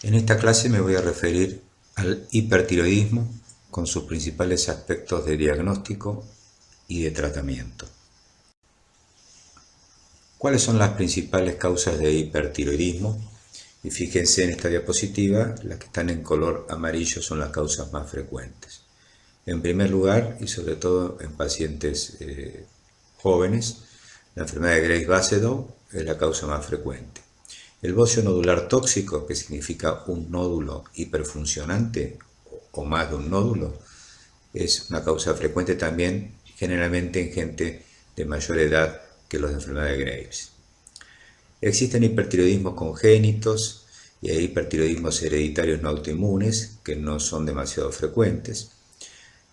En esta clase me voy a referir al hipertiroidismo con sus principales aspectos de diagnóstico y de tratamiento. ¿Cuáles son las principales causas de hipertiroidismo? Y fíjense en esta diapositiva, las que están en color amarillo son las causas más frecuentes. En primer lugar, y sobre todo en pacientes jóvenes, la enfermedad de Graves-Basedow es la causa más frecuente. El bocio nodular tóxico, que significa un nódulo hiperfuncionante o más de un nódulo, es una causa frecuente también, generalmente en gente de mayor edad que los de enfermedad de Graves. Existen hipertiroidismos congénitos y hay hipertiroidismos hereditarios no autoinmunes, que no son demasiado frecuentes.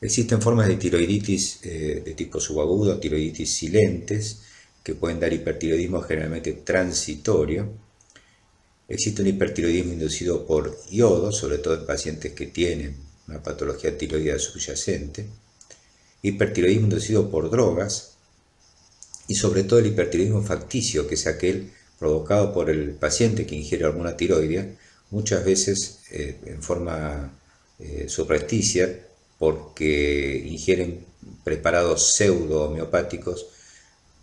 Existen formas de tiroiditis de tipo subagudo, tiroiditis silentes, que pueden dar hipertiroidismo generalmente transitorio. Existe un hipertiroidismo inducido por yodo, sobre todo en pacientes que tienen una patología tiroidea subyacente. Hipertiroidismo inducido por drogas y sobre todo el hipertiroidismo facticio, que es aquel provocado por el paciente que ingiere hormona tiroidea, muchas veces en forma subrepticia, porque ingieren preparados pseudo homeopáticos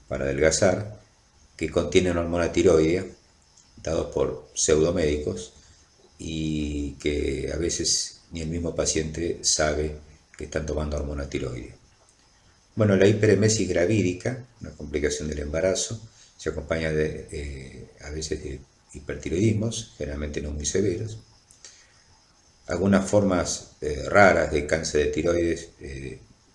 para adelgazar que contienen hormona tiroidea, dados por pseudomédicos, y que a veces ni el mismo paciente sabe que están tomando hormona tiroidea. Bueno, la hiperemesis gravídica, una complicación del embarazo, se acompaña a veces de hipertiroidismos, generalmente no muy severos. Algunas formas raras de cáncer de tiroides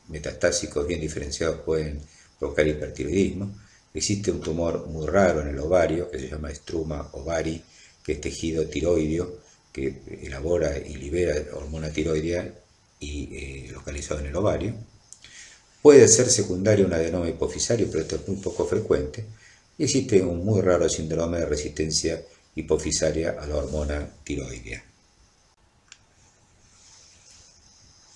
metastásicos bien diferenciados pueden provocar hipertiroidismo. Existe un tumor muy raro en el ovario que se llama estruma ovari, que es tejido tiroideo que elabora y libera hormona tiroidea y localizado en el ovario. Puede ser secundario un adenoma hipofisario, pero esto es muy poco frecuente. Y existe un muy raro síndrome de resistencia hipofisaria a la hormona tiroidea.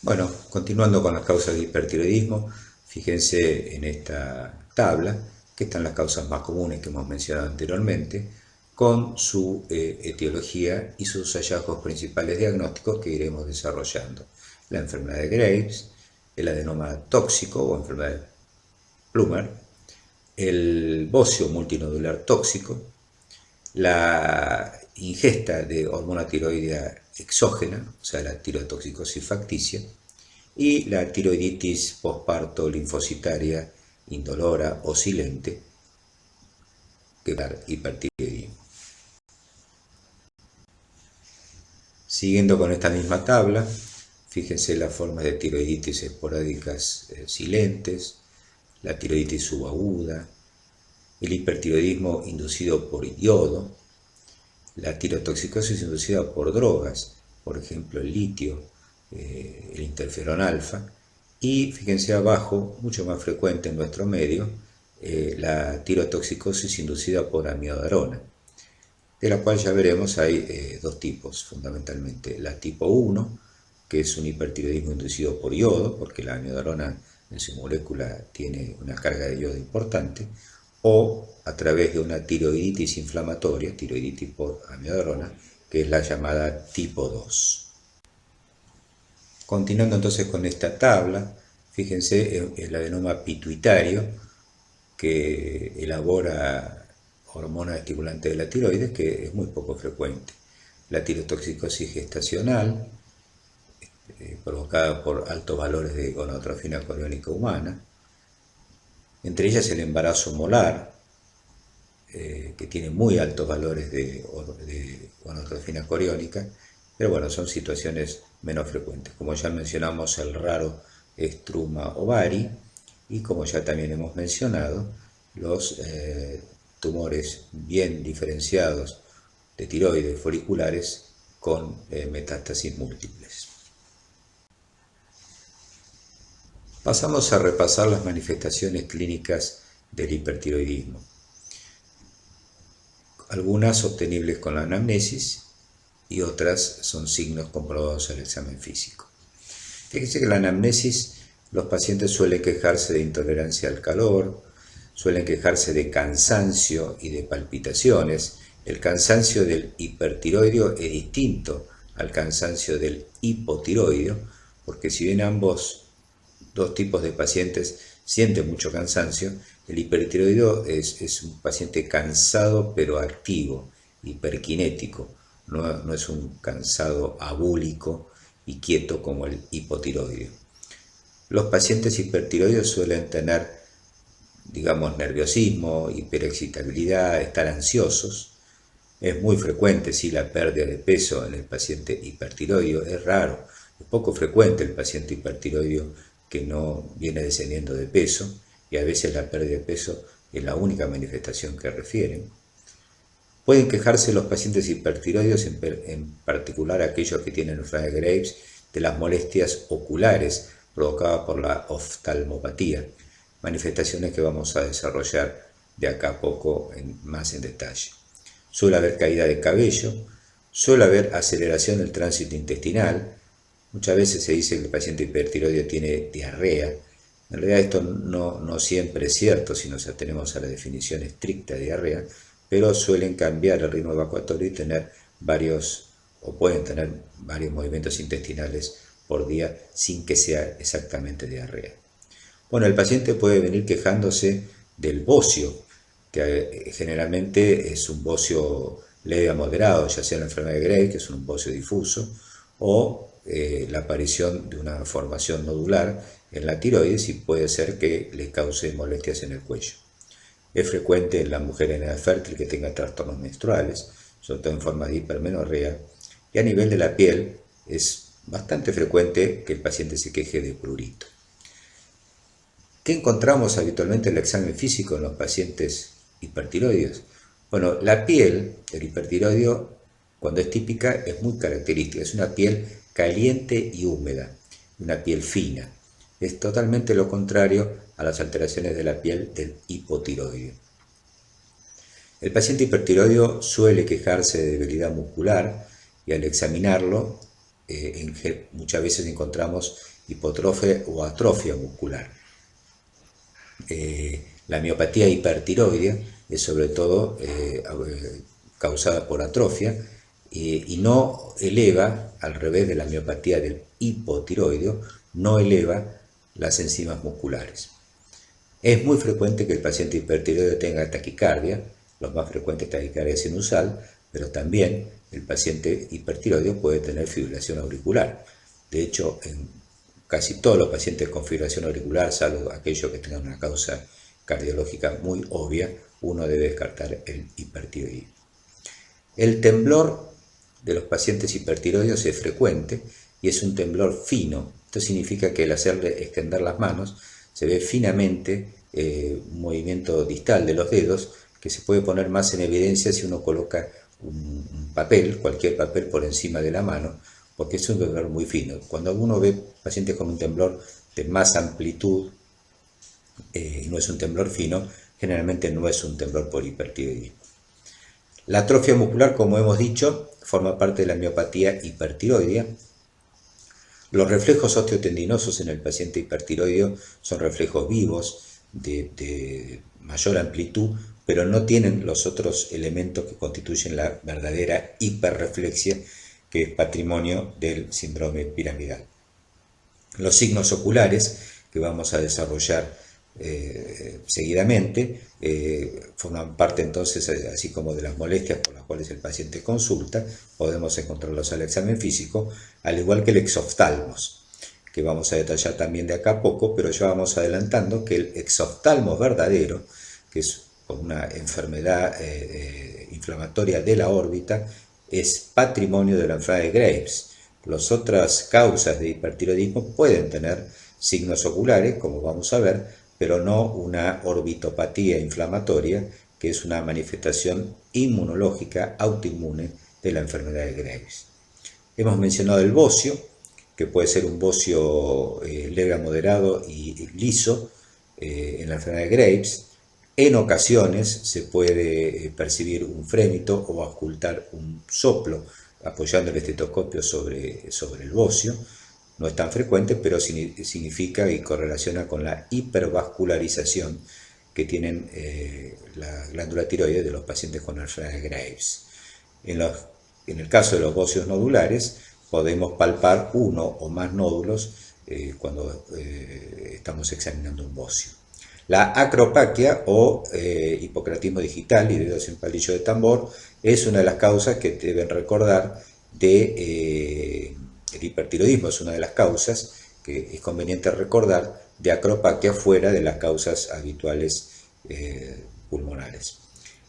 Bueno, continuando con las causas de hipertiroidismo, fíjense en esta tabla que están las causas más comunes que hemos mencionado anteriormente, con su etiología y sus hallazgos principales diagnósticos que iremos desarrollando. La enfermedad de Graves, el adenoma tóxico o enfermedad de Plummer, el bocio multinodular tóxico, la ingesta de hormona tiroidea exógena, o sea, la tirotoxicosis facticia, y la tiroiditis posparto linfocitaria indolora o silente, que da hipertiroidismo. Siguiendo con esta misma tabla, fíjense las formas de tiroiditis esporádicas silentes, la tiroiditis subaguda, el hipertiroidismo inducido por yodo, la tirotoxicosis inducida por drogas, por ejemplo el litio, el interferón alfa, y fíjense abajo, mucho más frecuente en nuestro medio, la tirotoxicosis inducida por amiodarona, de la cual ya veremos hay dos tipos fundamentalmente. La tipo 1, que es un hipertiroidismo inducido por yodo, porque la amiodarona en su molécula tiene una carga de yodo importante, o a través de una tiroiditis inflamatoria, tiroiditis por amiodarona, que es la llamada tipo 2. Continuando entonces con esta tabla, fíjense el adenoma pituitario, que elabora hormona estimulante de la tiroides, que es muy poco frecuente. La tirotoxicosis gestacional, provocada por altos valores de gonadotrofina coriónica humana, entre ellas el embarazo molar, que tiene muy altos valores de gonadotrofina coriónica, pero bueno, son situaciones menos frecuentes. Como ya mencionamos, el raro estruma ovari, y como ya también hemos mencionado, los tumores bien diferenciados de tiroides foliculares con metástasis múltiples. Pasamos a repasar las manifestaciones clínicas del hipertiroidismo, algunas obtenibles con la anamnesis y otras son signos comprobados en el examen físico. Fíjense que en la anamnesis los pacientes suelen quejarse de intolerancia al calor, suelen quejarse de cansancio y de palpitaciones, El cansancio del hipertiroideo es distinto al cansancio del hipotiroideo, porque si bien ambos dos tipos de pacientes sienten mucho cansancio, el hipertiroideo es un paciente cansado pero activo, hiperkinético, no es un cansado abúlico y quieto como el hipotiroideo. Los pacientes hipertiroideos suelen tener, digamos, nerviosismo, hiperexcitabilidad, estar ansiosos. Es muy frecuente, sí, la pérdida de peso en el paciente hipertiroideo, es raro, es poco frecuente el paciente hipertiroideo que no viene descendiendo de peso, y a veces la pérdida de peso es la única manifestación que refieren. Pueden quejarse los pacientes hipertiroideos, en particular aquellos que tienen enfermedad de Graves, de las molestias oculares provocadas por la oftalmopatía, manifestaciones que vamos a desarrollar de acá a poco más en detalle. Suele haber caída de cabello, suele haber aceleración del tránsito intestinal. Muchas veces se dice que el paciente hipertiroideo tiene diarrea. En realidad esto no siempre es cierto si nos atenemos a la definición estricta de diarrea, pero suelen cambiar el ritmo evacuatorio y pueden tener varios movimientos intestinales por día sin que sea exactamente diarrea. Bueno, el paciente puede venir quejándose del bocio, que generalmente es un bocio leve a moderado, ya sea la enfermedad de Graves, que es un bocio difuso, o la aparición de una formación nodular en la tiroides, y puede ser que le cause molestias en el cuello. Es frecuente en la mujer en edad fértil que tenga trastornos menstruales, sobre todo en forma de hipermenorrea, y a nivel de la piel es bastante frecuente que el paciente se queje de prurito. ¿Qué encontramos habitualmente en el examen físico en los pacientes hipertiroideos? Bueno, la piel del hipertiroideo, cuando es típica, es muy característica. Es una piel caliente y húmeda, una piel fina. Es totalmente lo contrario a las alteraciones de la piel del hipotiroideo. El paciente hipertiroideo suele quejarse de debilidad muscular, y al examinarlo muchas veces encontramos hipotrofia o atrofia muscular. La miopatía hipertiroidea es sobre todo causada por atrofia y no eleva, al revés de la miopatía del hipotiroideo, no eleva las enzimas musculares. Es muy frecuente que el paciente hipertiroideo tenga taquicardia, lo más frecuente es taquicardia sinusal, pero también el paciente hipertiroideo puede tener fibrilación auricular. De hecho, en casi todos los pacientes con fibrilación auricular, salvo aquellos que tengan una causa cardiológica muy obvia, uno debe descartar el hipertiroidismo. El temblor de los pacientes hipertiroideos es frecuente y es un temblor fino. Esto significa que al hacerle extender las manos se ve finamente un movimiento distal de los dedos, que se puede poner más en evidencia si uno coloca un papel, cualquier papel, por encima de la mano, porque es un temblor muy fino. Cuando uno ve pacientes con un temblor de más amplitud y no es un temblor fino, generalmente no es un temblor por hipertiroidismo. La atrofia muscular, como hemos dicho, forma parte de la miopatía hipertiroidea. Los reflejos osteotendinosos en el paciente hipertiroideo son reflejos vivos de mayor amplitud, pero no tienen los otros elementos que constituyen la verdadera hiperreflexia, que es patrimonio del síndrome piramidal. Los signos oculares, que vamos a desarrollar seguidamente, forman parte entonces, así como de las molestias por las cuales el paciente consulta, podemos encontrarlos al examen físico, al igual que el exoftalmos, que vamos a detallar también de acá a poco, pero ya vamos adelantando que el exoftalmos verdadero, que es una enfermedad inflamatoria de la órbita, es patrimonio de la enfermedad de Graves. Las otras causas de hipertiroidismo pueden tener signos oculares, como vamos a ver, pero no una orbitopatía inflamatoria, que es una manifestación inmunológica autoinmune de la enfermedad de Graves. Hemos mencionado el bocio, que puede ser un bocio leve a moderado y liso en la enfermedad de Graves. En ocasiones se puede percibir un frémito o auscultar un soplo apoyando el estetoscopio sobre el bocio. No es tan frecuente, pero significa y correlaciona con la hipervascularización que tienen la glándula tiroides de los pacientes con enfermedad de Graves. En el caso de los bocios nodulares, podemos palpar uno o más nódulos cuando estamos examinando un bocio. La acropaquia o hipocratismo digital y dedos en palillo de tambor es una de las causas que deben recordar el hipertiroidismo, es una de las causas que es conveniente recordar de acropaquia fuera de las causas habituales pulmonares.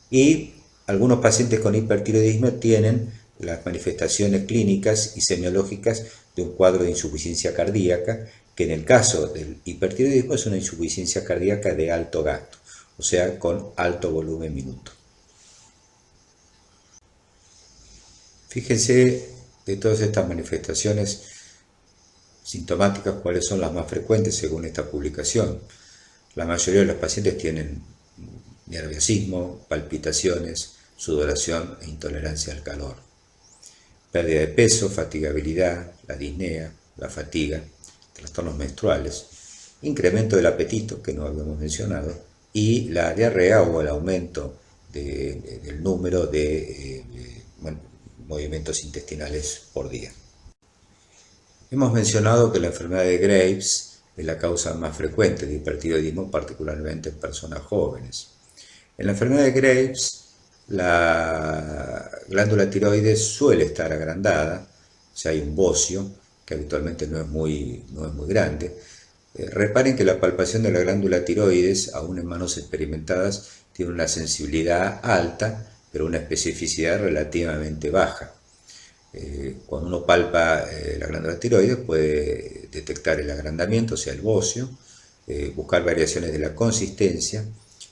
Y algunos pacientes con hipertiroidismo tienen las manifestaciones clínicas y semiológicas de un cuadro de insuficiencia cardíaca, que en el caso del hipertiroidismo es una insuficiencia cardíaca de alto gasto, o sea, con alto volumen minuto. Fíjense de todas estas manifestaciones sintomáticas cuáles son las más frecuentes según esta publicación. La mayoría de los pacientes tienen nerviosismo, palpitaciones, sudoración e intolerancia al calor. Pérdida de peso, fatigabilidad, la disnea, la fatiga, trastornos menstruales, incremento del apetito, que no habíamos mencionado, y la diarrea o el aumento del número de movimientos intestinales por día. Hemos mencionado que la enfermedad de Graves es la causa más frecuente de hipertiroidismo, particularmente en personas jóvenes. En la enfermedad de Graves, la glándula tiroides suele estar agrandada, o sea, hay un bocio, que habitualmente no es muy grande. Reparen que la palpación de la glándula tiroides, aún en manos experimentadas, tiene una sensibilidad alta, pero una especificidad relativamente baja. Cuando uno palpa la glándula tiroides puede detectar el agrandamiento, o sea, el bocio, buscar variaciones de la consistencia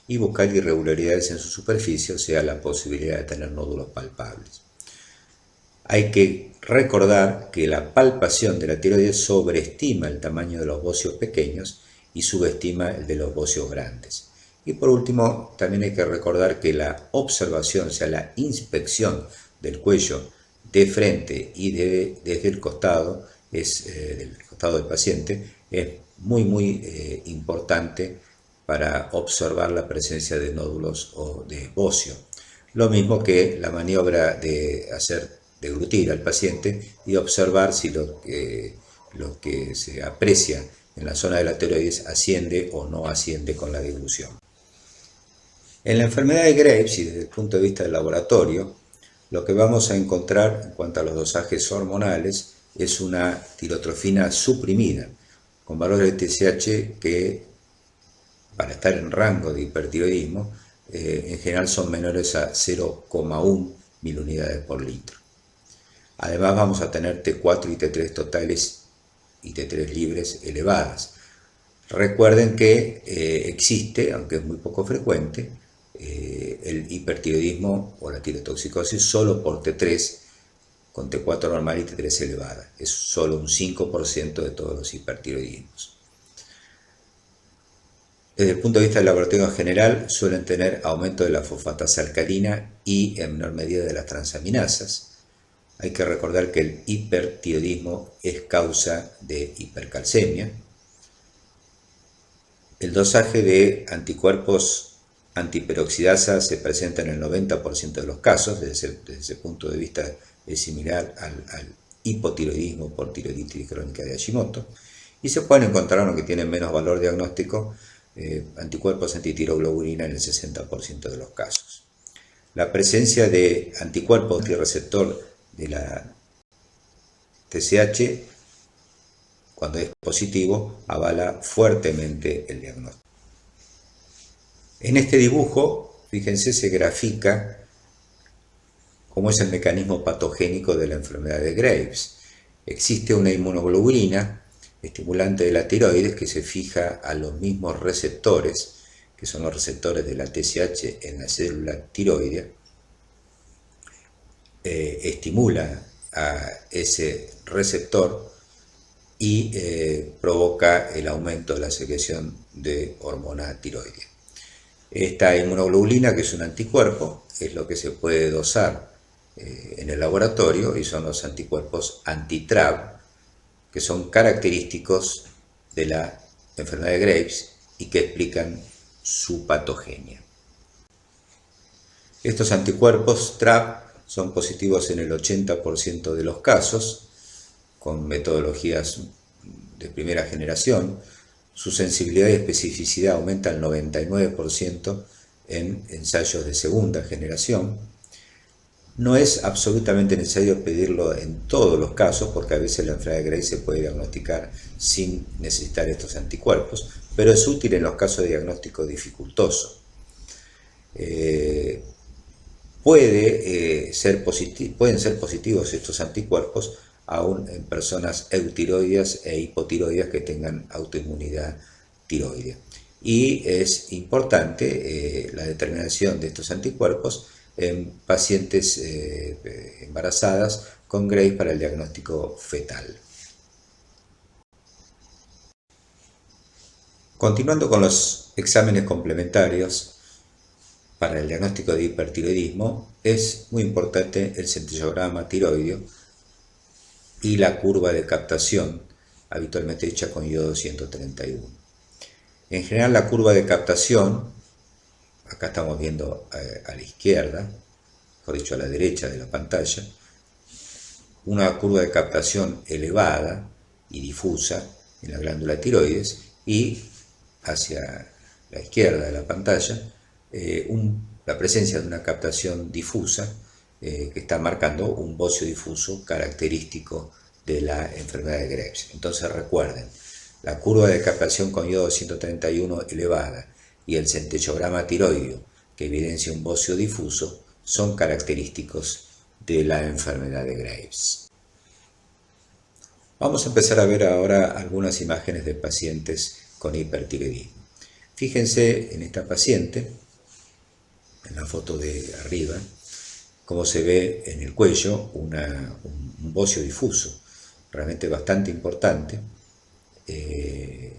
y buscar irregularidades en su superficie, o sea, la posibilidad de tener nódulos palpables. Hay que recordar que la palpación de la tiroides sobreestima el tamaño de los bocios pequeños y subestima el de los bocios grandes. Y por último, también hay que recordar que la observación, o sea, la inspección del cuello de frente y desde el costado, del costado del paciente, es muy importante para observar la presencia de nódulos o de bocio. Lo mismo que la maniobra de deglutir al paciente y observar si lo que se aprecia en la zona de la tiroides asciende o no asciende con la deglución. En la enfermedad de Graves y desde el punto de vista del laboratorio, lo que vamos a encontrar en cuanto a los dosajes hormonales es una tirotrofina suprimida, con valores de TSH que, para estar en rango de hipertiroidismo, en general son menores a 0,1 milunidades por litro. Además vamos a tener T4 y T3 totales y T3 libres elevadas. Recuerden que existe, aunque es muy poco frecuente, el hipertiroidismo o la tirotoxicosis solo por T3 con T4 normal y T3 elevada. Es solo un 5% de todos los hipertiroidismos. Desde el punto de vista del laboratorio en general, suelen tener aumento de la fosfatasa alcalina y en menor medida de las transaminasas. Hay que recordar que el hipertiroidismo es causa de hipercalcemia. El dosaje de anticuerpos antiperoxidasa se presenta en el 90% de los casos. Desde ese punto de vista es similar al hipotiroidismo por tiroiditis crónica de Hashimoto. Y se pueden encontrar, aunque tienen menos valor diagnóstico, anticuerpos antitiroglobulina en el 60% de los casos. La presencia de anticuerpos antirreceptor de la TSH, cuando es positivo, avala fuertemente el diagnóstico. En este dibujo, fíjense, se grafica cómo es el mecanismo patogénico de la enfermedad de Graves. Existe una inmunoglobulina estimulante de la tiroides que se fija a los mismos receptores, que son los receptores de la TSH en la célula tiroidea, estimula a ese receptor y provoca el aumento de la secreción de hormona tiroidea. Esta inmunoglobulina, que es un anticuerpo, es lo que se puede dosar en el laboratorio y son los anticuerpos anti-TRAb, que son característicos de la enfermedad de Graves y que explican su patogenia. Estos anticuerpos TRAP son positivos en el 80% de los casos, con metodologías de primera generación. Su sensibilidad y especificidad aumenta al 99% en ensayos de segunda generación. No es absolutamente necesario pedirlo en todos los casos, porque a veces la enfermedad de Graves se puede diagnosticar sin necesitar estos anticuerpos, pero es útil en los casos de diagnóstico dificultoso. Pueden ser positivos estos anticuerpos aún en personas eutiroideas e hipotiroideas que tengan autoinmunidad tiroidea. Y es importante la determinación de estos anticuerpos en pacientes embarazadas con Graves para el diagnóstico fetal. Continuando con los exámenes complementarios para el diagnóstico de hipertiroidismo, es muy importante el centellograma tiroideo y la curva de captación, habitualmente hecha con iodo 131. En general, la curva de captación, acá estamos viendo a la izquierda, mejor dicho a la derecha de la pantalla, una curva de captación elevada y difusa en la glándula tiroides, y hacia la izquierda de la pantalla la presencia de una captación difusa que está marcando un bocio difuso característico de la enfermedad de Graves. Entonces recuerden, la curva de captación con iodo 131 elevada y el centellograma tiroideo que evidencia un bocio difuso son característicos de la enfermedad de Graves. Vamos a empezar a ver ahora algunas imágenes de pacientes con hipertiroidismo. Fíjense en esta paciente, en la foto de arriba, cómo se ve en el cuello un bocio difuso, realmente bastante importante, que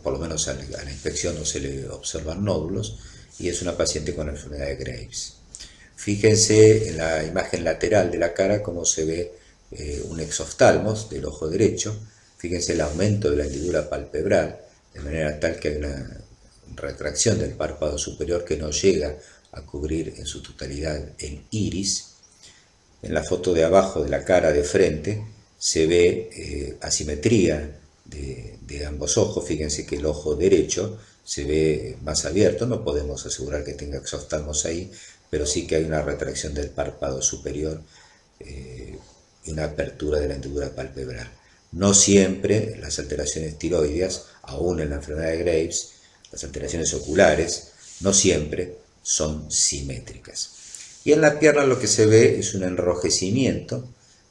por lo menos a la inspección no se le observan nódulos, y es una paciente con enfermedad de Graves. Fíjense en la imagen lateral de la cara cómo se ve un exoftalmos del ojo derecho. Fíjense el aumento de la hendidura palpebral, de manera tal que hay una retracción del párpado superior que no llega a cubrir en su totalidad el iris. En la foto de abajo de la cara de frente se ve asimetría de ambos ojos. Fíjense que el ojo derecho se ve más abierto, no podemos asegurar que tenga exoftalmos ahí, pero sí que hay una retracción del párpado superior y una apertura de la hendidura palpebral. No siempre las alteraciones tiroideas, aún en la enfermedad de Graves, las alteraciones oculares, no siempre son simétricas. Y en la pierna lo que se ve es un enrojecimiento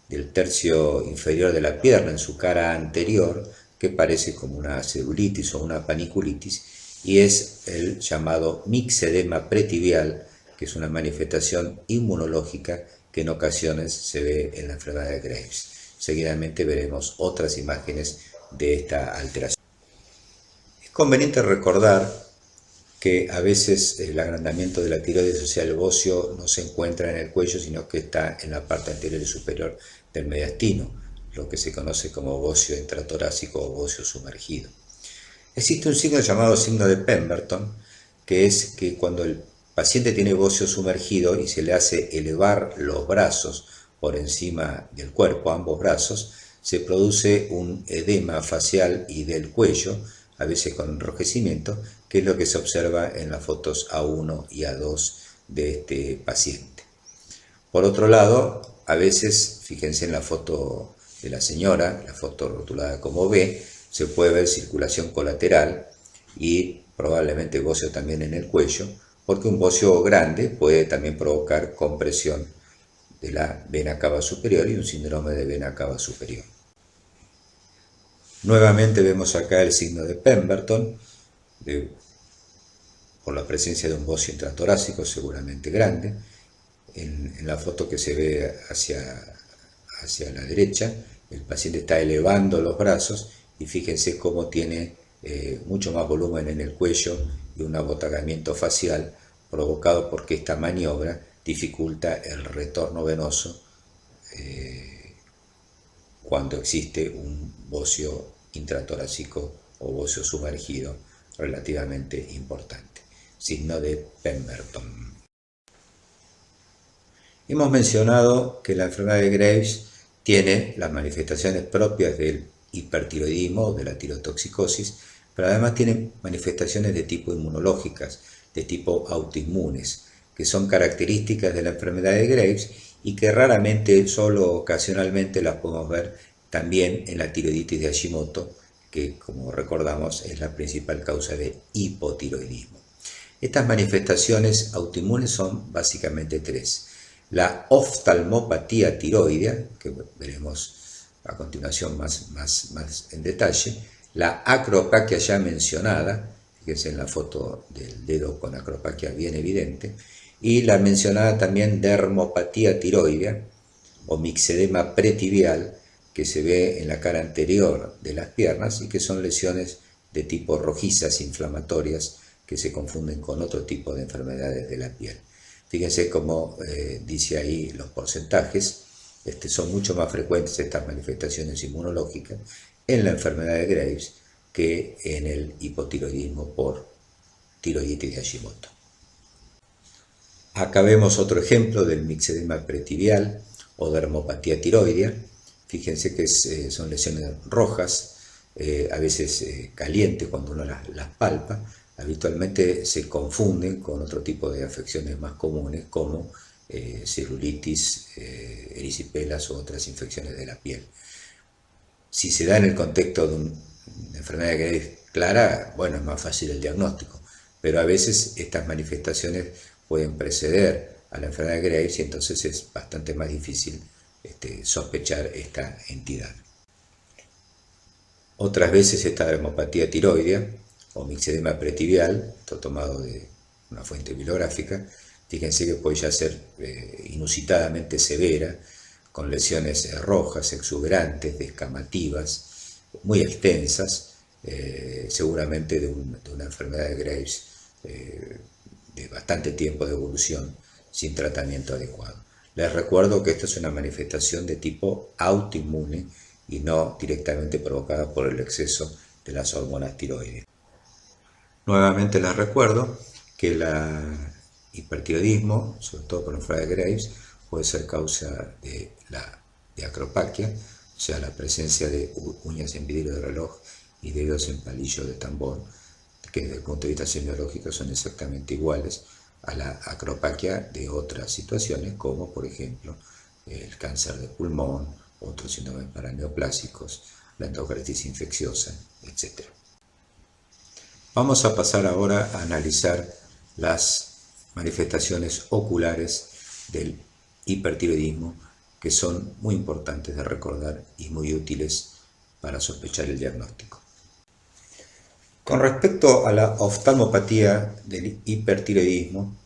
del tercio inferior de la pierna en su cara anterior, que parece como una celulitis o una paniculitis, y es el llamado mixedema pretibial, que es una manifestación inmunológica que en ocasiones se ve en la enfermedad de Graves. Seguidamente veremos otras imágenes de esta alteración. Es conveniente recordar que a veces el agrandamiento de la tiroides, o sea, el bocio, no se encuentra en el cuello, sino que está en la parte anterior y superior del mediastino, lo que se conoce como bocio intratorácico o bocio sumergido. Existe un signo llamado signo de Pemberton, que es que cuando el paciente tiene bocio sumergido y se le hace elevar los brazos por encima del cuerpo, ambos brazos, se produce un edema facial y del cuello, a veces con enrojecimiento, que es lo que se observa en las fotos A1 y A2 de este paciente. Por otro lado, a veces, fíjense en la foto de la señora, la foto rotulada como B, se puede ver circulación colateral y probablemente bocio también en el cuello, porque un bocio grande puede también provocar compresión de la vena cava superior y un síndrome de vena cava superior. Nuevamente vemos acá el signo de Pemberton, por la presencia de un bocio intratorácico seguramente grande. En la foto que se ve hacia la derecha, el paciente está elevando los brazos y fíjense cómo tiene mucho más volumen en el cuello y un abotagamiento facial provocado porque esta maniobra dificulta el retorno venoso cuando existe un bocio intratorácico o bocio sumergido relativamente importante. Signo de Pemberton. Hemos mencionado que la enfermedad de Graves tiene las manifestaciones propias del hipertiroidismo o de la tirotoxicosis, pero además tiene manifestaciones de tipo inmunológicas, de tipo autoinmunes, que son características de la enfermedad de Graves y que raramente, solo ocasionalmente, las podemos ver también en la tiroiditis de Hashimoto, que como recordamos es la principal causa de hipotiroidismo. Estas manifestaciones autoinmunes son básicamente tres. La oftalmopatía tiroidea, que veremos a continuación más en detalle, la acropaquia ya mencionada, fíjense en la foto del dedo con acropaquia bien evidente, y la mencionada también dermopatía tiroidea o mixedema pretibial, que se ve en la cara anterior de las piernas y que son lesiones de tipo rojizas inflamatorias que se confunden con otro tipo de enfermedades de la piel. Fíjense cómo dice ahí los porcentajes, son mucho más frecuentes estas manifestaciones inmunológicas en la enfermedad de Graves que en el hipotiroidismo por tiroiditis de Hashimoto. Acá vemos otro ejemplo del mixedema pretibial o dermopatía tiroidea. Fíjense que son lesiones rojas, a veces calientes cuando uno las palpa. Habitualmente se confunden con otro tipo de afecciones más comunes como celulitis, erisipelas u otras infecciones de la piel. Si se da en el contexto de una enfermedad de Graves clara, bueno, es más fácil el diagnóstico, pero a veces estas manifestaciones pueden preceder a la enfermedad de Graves y entonces es bastante más difícil sospechar esta entidad. Otras veces esta dermopatía tiroidea o mixedema pretibial, esto tomado de una fuente bibliográfica, fíjense que puede ya ser inusitadamente severa, con lesiones rojas, exuberantes, descamativas, muy extensas, seguramente de una enfermedad de Graves de bastante tiempo de evolución sin tratamiento adecuado. Les recuerdo que esta es una manifestación de tipo autoinmune y no directamente provocada por el exceso de las hormonas tiroides. Nuevamente les recuerdo que el hipertiroidismo, sobre todo por enfermedad de Graves, puede ser causa de acropaquia, o sea, la presencia de uñas en vidrio de reloj y dedos en palillo de tambor, que desde el punto de vista semiológico son exactamente iguales a la acropaquia de otras situaciones, como por ejemplo el cáncer de pulmón, otros síndromes paraneoplásicos, la endocarditis infecciosa, etc. Vamos a pasar ahora a analizar las manifestaciones oculares del hipertiroidismo, que son muy importantes de recordar y muy útiles para sospechar el diagnóstico. Con respecto a la oftalmopatía del hipertiroidismo,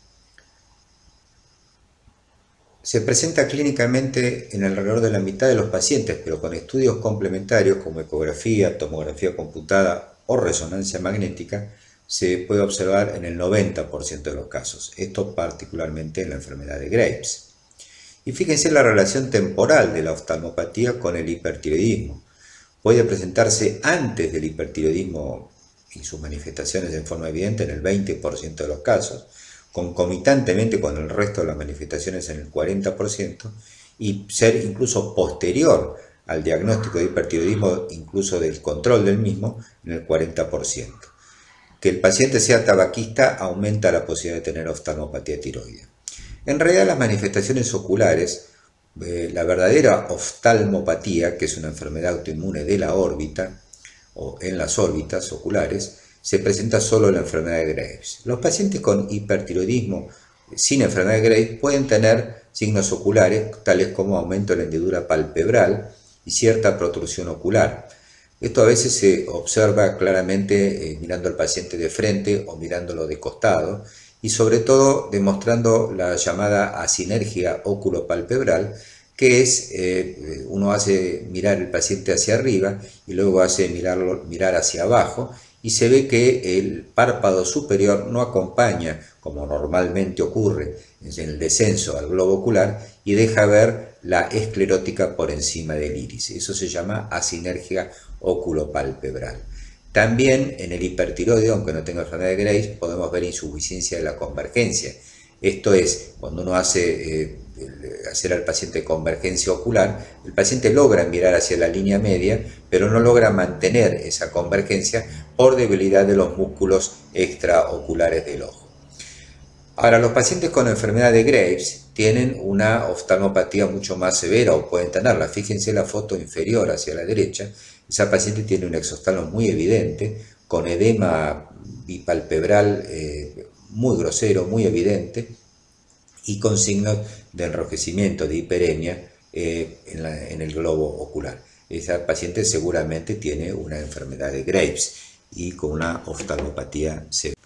se presenta clínicamente en alrededor de la mitad de los pacientes, pero con estudios complementarios como ecografía, tomografía computada o resonancia magnética, se puede observar en el 90% de los casos, esto particularmente en la enfermedad de Graves. Y fíjense la relación temporal de la oftalmopatía con el hipertiroidismo. Puede presentarse antes del hipertiroidismo y sus manifestaciones en forma evidente en el 20% de los casos, concomitantemente con el resto de las manifestaciones en el 40%, y ser incluso posterior al diagnóstico de hipertiroidismo, incluso del control del mismo, en el 40%. Que el paciente sea tabaquista aumenta la posibilidad de tener oftalmopatía tiroidea. En realidad las manifestaciones oculares, la verdadera oftalmopatía, que es una enfermedad autoinmune de la órbita o en las órbitas oculares, se presenta solo en la enfermedad de Graves. Los pacientes con hipertiroidismo sin enfermedad de Graves pueden tener signos oculares tales como aumento de la hendidura palpebral y cierta protrusión ocular. Esto a veces se observa claramente mirando al paciente de frente o mirándolo de costado y sobre todo demostrando la llamada asinergia óculo-palpebral, que es, uno hace mirar el paciente hacia arriba y luego hace mirar hacia abajo y se ve que el párpado superior no acompaña, como normalmente ocurre en el descenso al globo ocular, y deja ver la esclerótica por encima del iris. Eso se llama asinergia óculo-palpebral. También en el hipertiroideo, aunque no tenga enfermedad de Graves, podemos ver insuficiencia de la convergencia. Esto es, cuando uno hace hacer al paciente convergencia ocular, el paciente logra mirar hacia la línea media, pero no logra mantener esa convergencia por debilidad de los músculos extraoculares del ojo. Ahora, los pacientes con enfermedad de Graves tienen una oftalmopatía mucho más severa o pueden tenerla. Fíjense la foto inferior hacia la derecha. Esa paciente tiene un exoftalmo muy evidente, con edema bipalpebral muy grosero, muy evidente, y con signos de enrojecimiento, de hiperemia en el globo ocular. Esa paciente seguramente tiene una enfermedad de Graves y con una oftalmopatía severa.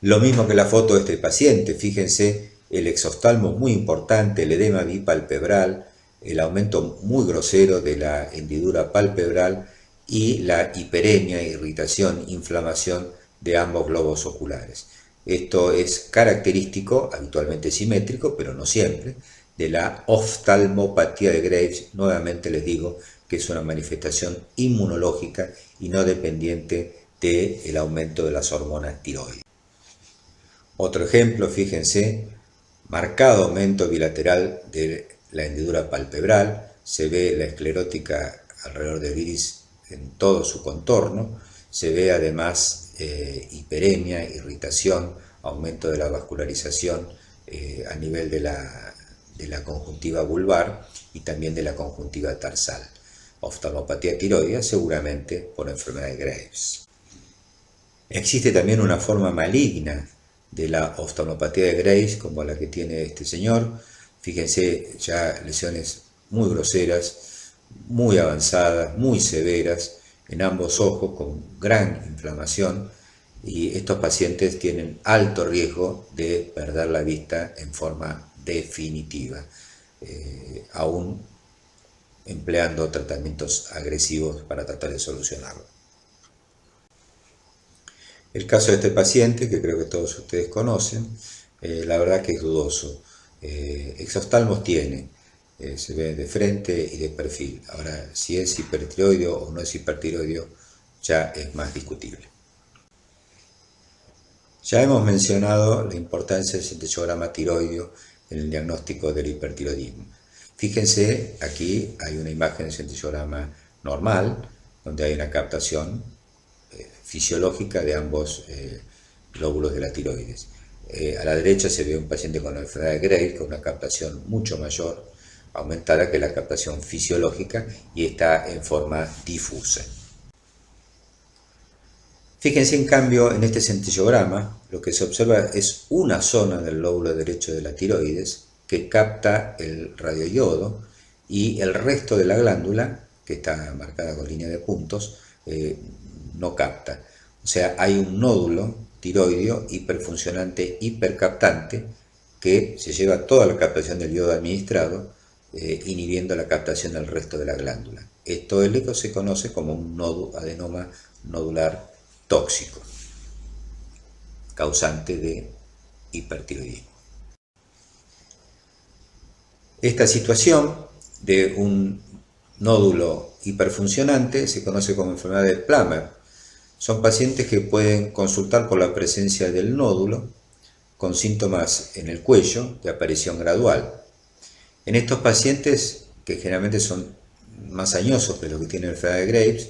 Lo mismo que la foto de este paciente, fíjense el exoftalmo muy importante, el edema bipalpebral, el aumento muy grosero de la hendidura palpebral y la hiperemia, irritación, inflamación de ambos globos oculares. Esto es característico, habitualmente simétrico, pero no siempre, de la oftalmopatía de Graves. Nuevamente les digo que es una manifestación inmunológica y no dependiente del aumento de las hormonas tiroides. Otro ejemplo, fíjense, marcado aumento bilateral de la hendidura palpebral, se ve la esclerótica alrededor del iris en todo su contorno, se ve además hiperemia, irritación, aumento de la vascularización a nivel de la conjuntiva vulvar y también de la conjuntiva tarsal. Oftalmopatía tiroidea seguramente por enfermedad de Graves. Existe también una forma maligna de la oftalmopatía de Graves como la que tiene este señor. Fíjense ya lesiones muy groseras, muy avanzadas, muy severas en ambos ojos con gran inflamación, y estos pacientes tienen alto riesgo de perder la vista en forma definitiva, aún empleando tratamientos agresivos para tratar de solucionarlo. El caso de este paciente, que creo que todos ustedes conocen, la verdad que es dudoso. Exoftalmos tiene, se ve de frente y de perfil. Ahora, si es hipertiroideo o no es hipertiroideo, ya es más discutible. Ya hemos mencionado la importancia del centellograma tiroideo en el diagnóstico del hipertiroidismo. Fíjense, aquí hay una imagen del centellograma normal, donde hay una captación fisiológica de ambos lóbulos de la tiroides. A la derecha se ve un paciente con la enfermedad de Graves con una captación mucho mayor, aumentada que la captación fisiológica, y está en forma difusa. Fíjense en cambio en este centellograma, lo que se observa es una zona del lóbulo derecho de la tiroides que capta el radioiodo, y el resto de la glándula, que está marcada con línea de puntos, no capta. O sea, hay un nódulo tiroideo hiperfuncionante, hipercaptante, que se lleva toda la captación del yodo administrado, inhibiendo la captación del resto de la glándula. Esto es lo que se conoce como un adenoma nodular tóxico, causante de hipertiroidismo. Esta situación de un nódulo hiperfuncionante se conoce como enfermedad de Plummer. Son pacientes que pueden consultar por la presencia del nódulo con síntomas en el cuello de aparición gradual. En estos pacientes, que generalmente son más añosos que los que tienen enfermedad de Graves,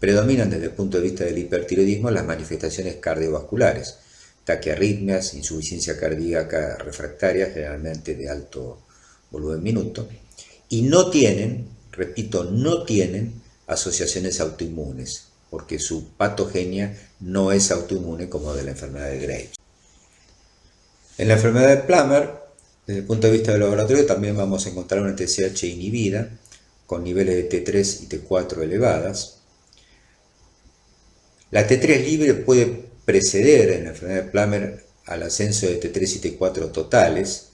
predominan desde el punto de vista del hipertiroidismo las manifestaciones cardiovasculares, taquiarritmias, insuficiencia cardíaca refractaria, generalmente de alto volumen minuto, y no tienen, repito, no tienen asociaciones autoinmunes, porque su patogenia no es autoinmune como de la enfermedad de Graves. En la enfermedad de Plummer, desde el punto de vista del laboratorio, también vamos a encontrar una TSH inhibida, con niveles de T3 y T4 elevadas. La T3 libre puede preceder en la enfermedad de Plummer al ascenso de T3 y T4 totales.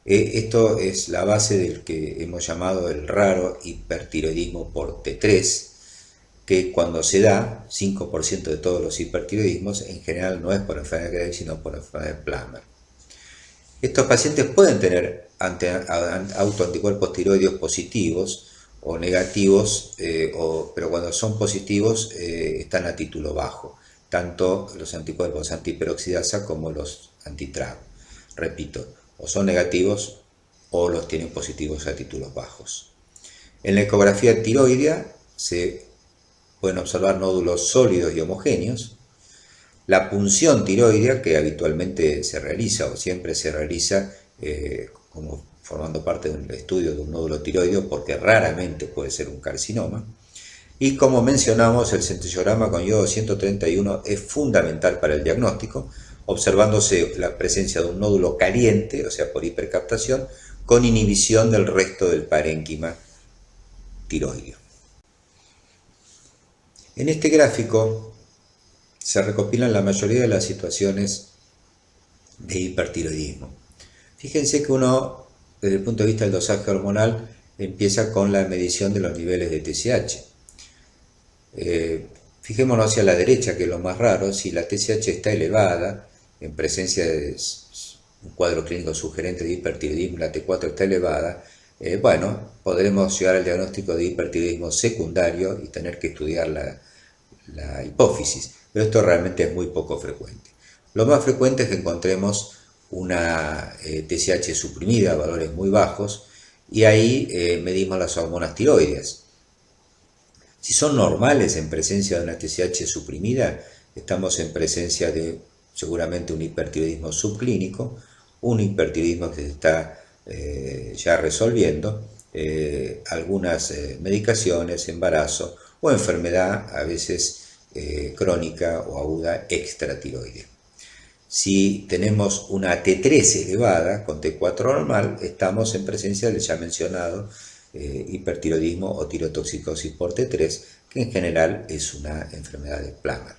Esto es la base del que hemos llamado el raro hipertiroidismo por T3, que cuando se da, 5% de todos los hipertiroidismos, en general no es por enfermedad de Graves, sino por enfermedad de Plummer. Estos pacientes pueden tener autoanticuerpos tiroideos positivos, o negativos, pero cuando son positivos están a título bajo, tanto los anticuerpos antiperoxidasa como los antitrago. Repito, o son negativos o los tienen positivos a títulos bajos. En la ecografía tiroidea se pueden observar nódulos sólidos y homogéneos. La punción tiroidea, que habitualmente se realiza o siempre se realiza como formando parte del estudio de un nódulo tiroideo, porque raramente puede ser un carcinoma. Y como mencionamos, el centellograma con iodo 131 es fundamental para el diagnóstico, observándose la presencia de un nódulo caliente, o sea, por hipercaptación, con inhibición del resto del parénquima tiroideo. En este gráfico se recopilan la mayoría de las situaciones de hipertiroidismo. Fíjense que uno, desde el punto de vista del dosaje hormonal, empieza con la medición de los niveles de TSH. Fijémonos hacia la derecha, que es lo más raro. Si la TSH está elevada, en presencia de un cuadro clínico sugerente de hipertiroidismo, la T4 está elevada, bueno, podremos llegar al diagnóstico de hipertiroidismo secundario y tener que estudiar la hipófisis, pero esto realmente es muy poco frecuente. Lo más frecuente es que encontremos una TSH suprimida, valores muy bajos, y ahí medimos las hormonas tiroides. Si son normales en presencia de una TSH suprimida, estamos en presencia de seguramente un hipertiroidismo subclínico, un hipertiroidismo que se está ya resolviendo, algunas medicaciones, embarazo o enfermedad a veces crónica o aguda extratiroidea. Si tenemos una T3 elevada con T4 normal, estamos en presencia del ya mencionado hipertiroidismo o tirotoxicosis por T3, que en general es una enfermedad de Plummer.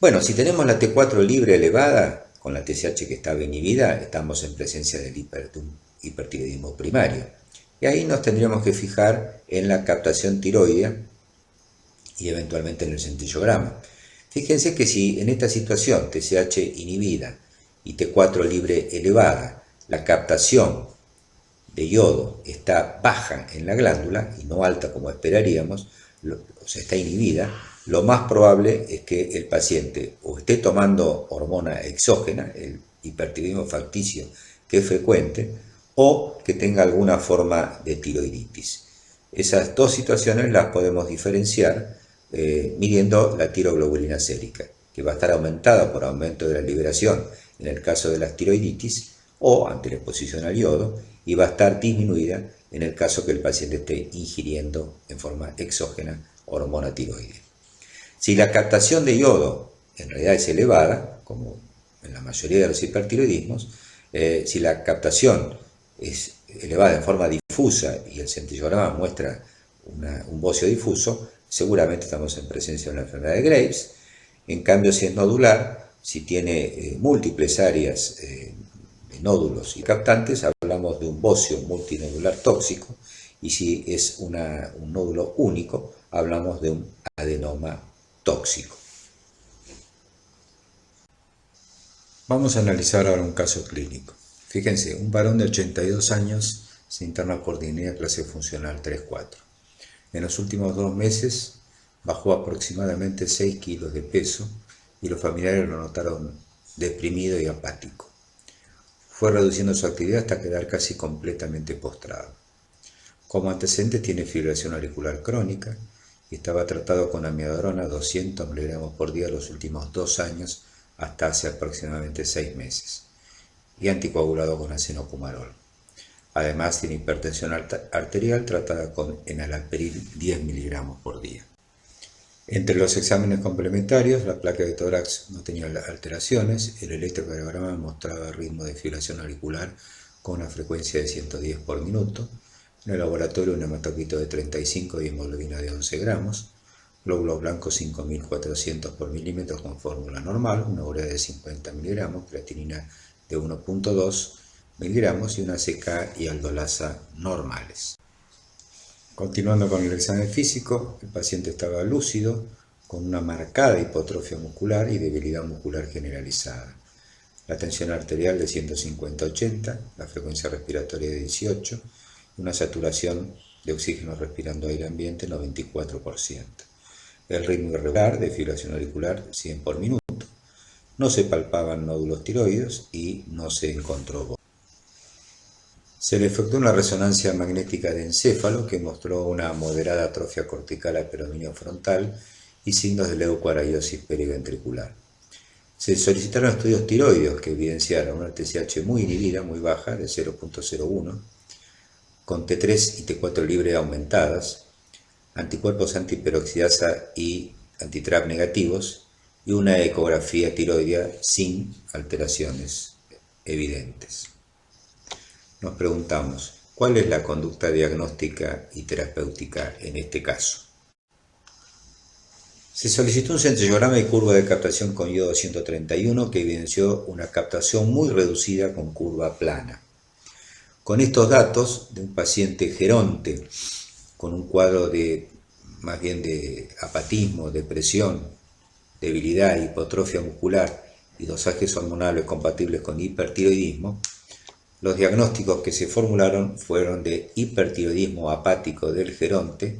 Bueno, si tenemos la T4 libre elevada, con la TSH que estaba inhibida, estamos en presencia de un hipertiroidismo primario. Y ahí nos tendríamos que fijar en la captación tiroidea y eventualmente en el centellograma. Fíjense que si en esta situación TSH inhibida y T4 libre elevada, la captación de yodo está baja en la glándula y no alta como esperaríamos, o sea, está inhibida, lo más probable es que el paciente o esté tomando hormona exógena, el hipertiroidismo facticio que es frecuente, o que tenga alguna forma de tiroiditis. Esas dos situaciones las podemos diferenciar midiendo la tiroglobulina sérica, que va a estar aumentada por aumento de la liberación en el caso de la tiroiditis o ante la exposición al yodo, y va a estar disminuida en el caso que el paciente esté ingiriendo en forma exógena hormona tiroidea. Si la captación de yodo en realidad es elevada, como en la mayoría de los hipertiroidismos, si la captación es elevada en forma difusa y el centellograma muestra un bocio difuso, seguramente estamos en presencia de una enfermedad de Graves. En cambio, si es nodular, si tiene múltiples áreas de nódulos y captantes, hablamos de un bocio multinodular tóxico, y si es un nódulo único, hablamos de un adenoma tóxico. Vamos a analizar ahora un caso clínico. Fíjense, un varón de 82 años se interna por disnea clase funcional 3-4. En los últimos 2 meses bajó aproximadamente 6 kilos de peso y los familiares lo notaron deprimido y apático. Fue reduciendo su actividad hasta quedar casi completamente postrado. Como antecedente tiene fibrilación auricular crónica y estaba tratado con amiodarona 200 mg por día los últimos 2 años hasta hace aproximadamente 6 meses y anticoagulado con acenocumarol. Además tiene hipertensión arterial tratada con enalapril 10 mg por día. Entre los exámenes complementarios, la placa de tórax no tenía alteraciones, el electrocardiograma mostraba ritmo de fibrilación auricular con una frecuencia de 110 por minuto, en el laboratorio un hematocrito de 35 y hemoglobina de 11 gramos, glóbulos blancos 5400 por milímetro con fórmula normal, una urea de 50 miligramos, creatinina de 1.2 miligramos y una CK y aldolasa normales. Continuando con el examen físico, el paciente estaba lúcido, con una marcada hipotrofia muscular y debilidad muscular generalizada. La tensión arterial de 150-80, la frecuencia respiratoria de 18, una saturación de oxígeno respirando aire ambiente 94%. El ritmo irregular de fibrilación auricular 100 por minuto. No se palpaban nódulos tiroides y no se encontró. Se le efectuó una resonancia magnética de encéfalo que mostró una moderada atrofia cortical al predominio frontal y signos de leucoariosis periventricular. Se solicitaron estudios tiroides que evidenciaron una TSH muy inhibida, muy baja, de 0.01, con T3 y T4 libre aumentadas, anticuerpos antiperoxidasa y antitrap negativos, y una ecografía tiroidea sin alteraciones evidentes. Nos preguntamos, ¿cuál es la conducta diagnóstica y terapéutica en este caso? Se solicitó un centellograma y curva de captación con iodo 131 que evidenció una captación muy reducida con curva plana. Con estos datos de un paciente geronte con un cuadro más bien de apatismo, depresión, debilidad, hipotrofia muscular y dosajes hormonales compatibles con hipertiroidismo, los diagnósticos que se formularon fueron de hipertiroidismo apático del geronte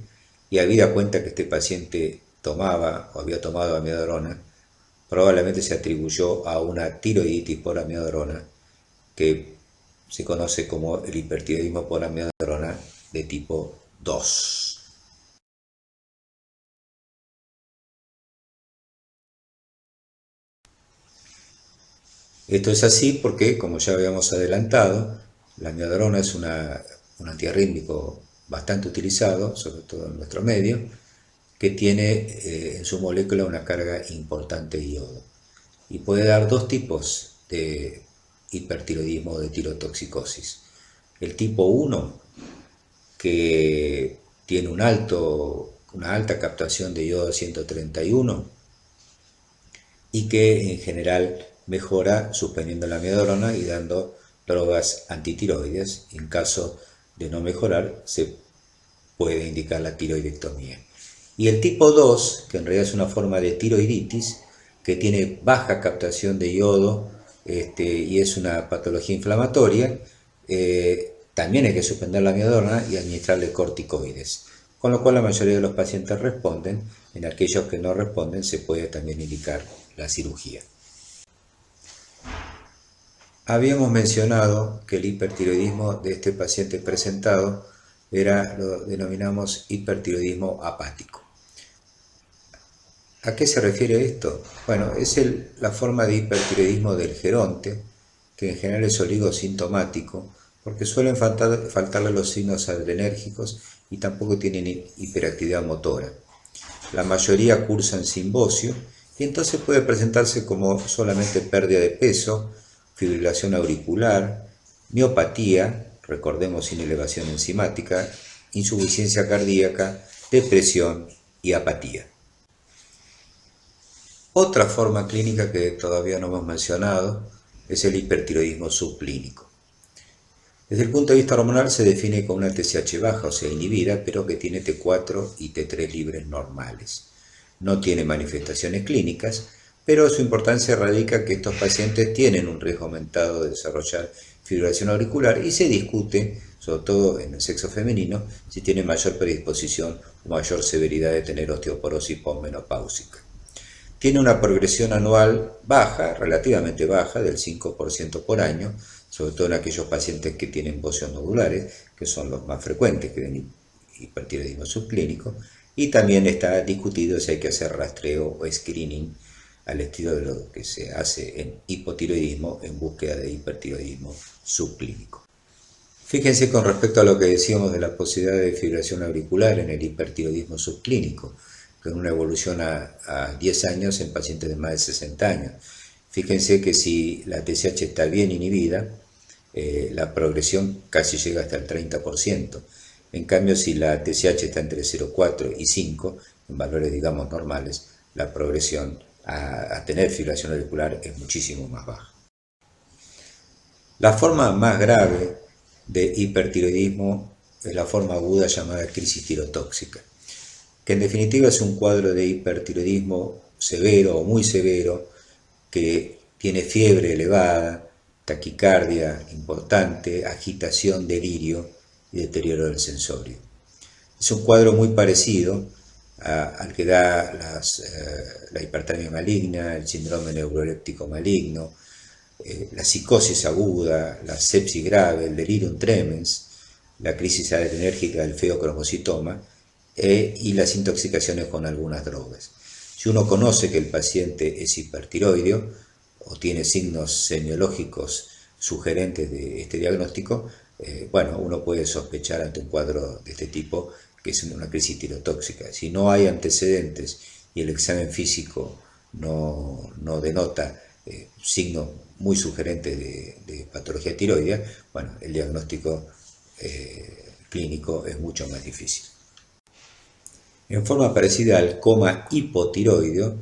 y habida cuenta que este paciente tomaba o había tomado amiodarona, probablemente se atribuyó a una tiroiditis por amiodarona que se conoce como el hipertiroidismo por amiodarona de tipo 2. Esto es así porque, como ya habíamos adelantado, la amiodarona es un antiarrítmico bastante utilizado, sobre todo en nuestro medio, que tiene en su molécula una carga importante de iodo y puede dar dos tipos de hipertiroidismo o de tirotoxicosis. El tipo 1, que tiene una alta captación de iodo 131 y que en general mejora suspendiendo la amiodarona y dando drogas antitiroides. En caso de no mejorar, se puede indicar la tiroidectomía. Y el tipo 2, que en realidad es una forma de tiroiditis, que tiene baja captación de yodo y es una patología inflamatoria, también hay que suspender la amiodarona y administrarle corticoides. Con lo cual la mayoría de los pacientes responden. En aquellos que no responden se puede también indicar la cirugía. Habíamos mencionado que el hipertiroidismo de este paciente presentado lo denominamos hipertiroidismo apático. ¿A qué se refiere esto? Bueno, es la forma de hipertiroidismo del geronte, que en general es oligosintomático, porque suelen faltarle los signos adrenérgicos y tampoco tienen hiperactividad motora. La mayoría cursan sin bocio y entonces puede presentarse como solamente pérdida de peso, fibrilación auricular, miopatía, recordemos sin elevación enzimática, insuficiencia cardíaca, depresión y apatía. Otra forma clínica que todavía no hemos mencionado es el hipertiroidismo subclínico. Desde el punto de vista hormonal se define como una TSH baja, o sea inhibida, pero que tiene T4 y T3 libres normales. No tiene manifestaciones clínicas, pero su importancia radica que estos pacientes tienen un riesgo aumentado de desarrollar fibrilación auricular y se discute, sobre todo en el sexo femenino, si tiene mayor predisposición o mayor severidad de tener osteoporosis posmenopáusica. Tiene una progresión anual baja, relativamente baja, del 5% por año, sobre todo en aquellos pacientes que tienen bocios nodulares, que son los más frecuentes que ven hipertiroidismo subclínico, y también está discutido si hay que hacer rastreo o screening al estilo de lo que se hace en hipotiroidismo en búsqueda de hipertiroidismo subclínico. Fíjense con respecto a lo que decíamos de la posibilidad de fibrilación auricular en el hipertiroidismo subclínico, con una evolución a 10 años en pacientes de más de 60 años. Fíjense que si la TSH está bien inhibida, la progresión casi llega hasta el 30%. En cambio, si la TSH está entre 0,4 y 5, en valores digamos normales, la progresión a tener fibrilación auricular es muchísimo más baja. La forma más grave de hipertiroidismo es la forma aguda llamada crisis tirotóxica, que en definitiva es un cuadro de hipertiroidismo severo o muy severo, que tiene fiebre elevada, taquicardia importante, agitación, delirio y deterioro del sensorio. Es un cuadro muy parecido al que da la hipertermia maligna, el síndrome neuroléptico maligno, la psicosis aguda, la sepsis grave, el delirium tremens, la crisis adrenérgica del feocromocitoma y las intoxicaciones con algunas drogas. Si uno conoce que el paciente es hipertiroideo o tiene signos semiológicos sugerentes de este diagnóstico, bueno, uno puede sospechar ante un cuadro de este tipo que es una crisis tirotóxica. Si no hay antecedentes y el examen físico no denota signos muy sugerentes de patología tiroidea, bueno, el diagnóstico clínico es mucho más difícil. En forma parecida al coma hipotiroideo,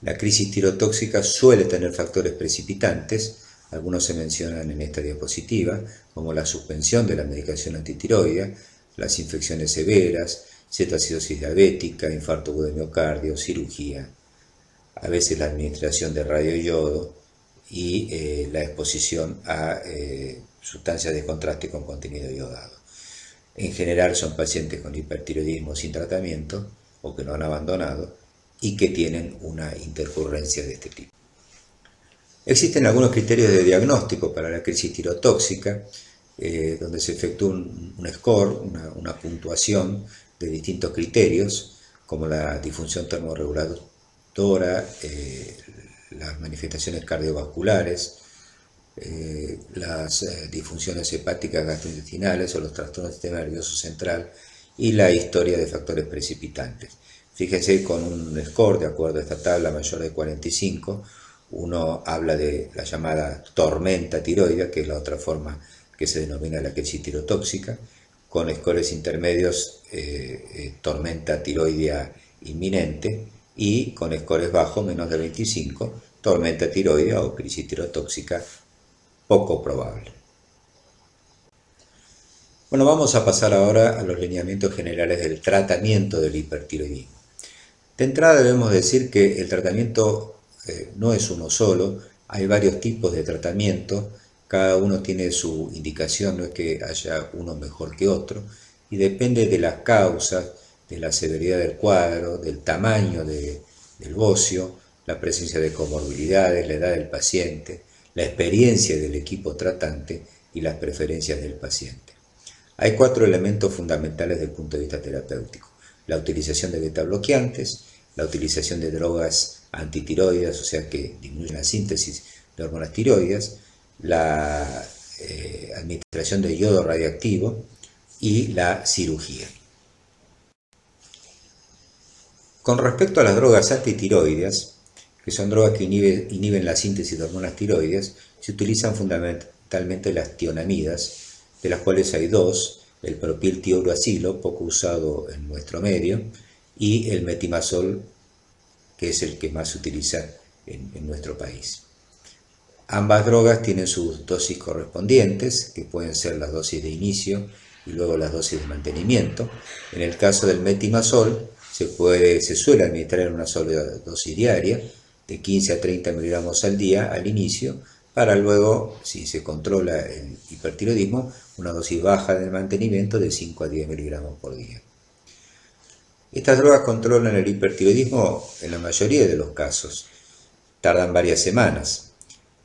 la crisis tirotóxica suele tener factores precipitantes, algunos se mencionan en esta diapositiva, como la suspensión de la medicación antitiroidea, las infecciones severas, cetoacidosis diabética, infarto agudo de miocardio, cirugía, a veces la administración de radioyodo y la exposición a sustancias de contraste con contenido iodado. En general son pacientes con hipertiroidismo sin tratamiento o que no han abandonado y que tienen una intercurrencia de este tipo. Existen algunos criterios de diagnóstico para la crisis tirotóxica, donde se efectúa un score, una puntuación de distintos criterios, como la disfunción termorreguladora, las manifestaciones cardiovasculares, las disfunciones hepáticas gastrointestinales o los trastornos del sistema nervioso central y la historia de factores precipitantes. Fíjense, con un score de acuerdo a esta tabla mayor de 45, uno habla de la llamada tormenta tiroidea, que es la otra forma que se denomina la crisis tirotóxica, con scores intermedios tormenta tiroidea inminente y con scores bajos, menos de 25, tormenta tiroidea o crisis tirotóxica poco probable. Bueno, vamos a pasar ahora a los lineamientos generales del tratamiento del hipertiroidismo. De entrada debemos decir que el tratamiento no es uno solo, hay varios tipos de tratamiento, cada uno tiene su indicación, no es que haya uno mejor que otro, y depende de las causas, de la severidad del cuadro, del tamaño del bocio, la presencia de comorbilidades, la edad del paciente, la experiencia del equipo tratante y las preferencias del paciente. Hay 4 elementos fundamentales desde el punto de vista terapéutico: la utilización de beta-bloqueantes, la utilización de drogas antitiroides, o sea que disminuyen la síntesis de hormonas tiroides, la administración de yodo radiactivo y la cirugía. Con respecto a las drogas antitiroides, que son drogas que inhiben la síntesis de hormonas tiroides, se utilizan fundamentalmente las tionamidas, de las cuales hay 2, el propiltiuracilo, poco usado en nuestro medio, y el metimazol, que es el que más se utiliza en nuestro país. Ambas drogas tienen sus dosis correspondientes, que pueden ser las dosis de inicio y luego las dosis de mantenimiento. En el caso del metimazol, se suele administrar en una sola dosis diaria, de 15 a 30 miligramos al día al inicio, para luego, si se controla el hipertiroidismo, una dosis baja de mantenimiento de 5 a 10 miligramos por día. Estas drogas controlan el hipertiroidismo en la mayoría de los casos, tardan varias semanas.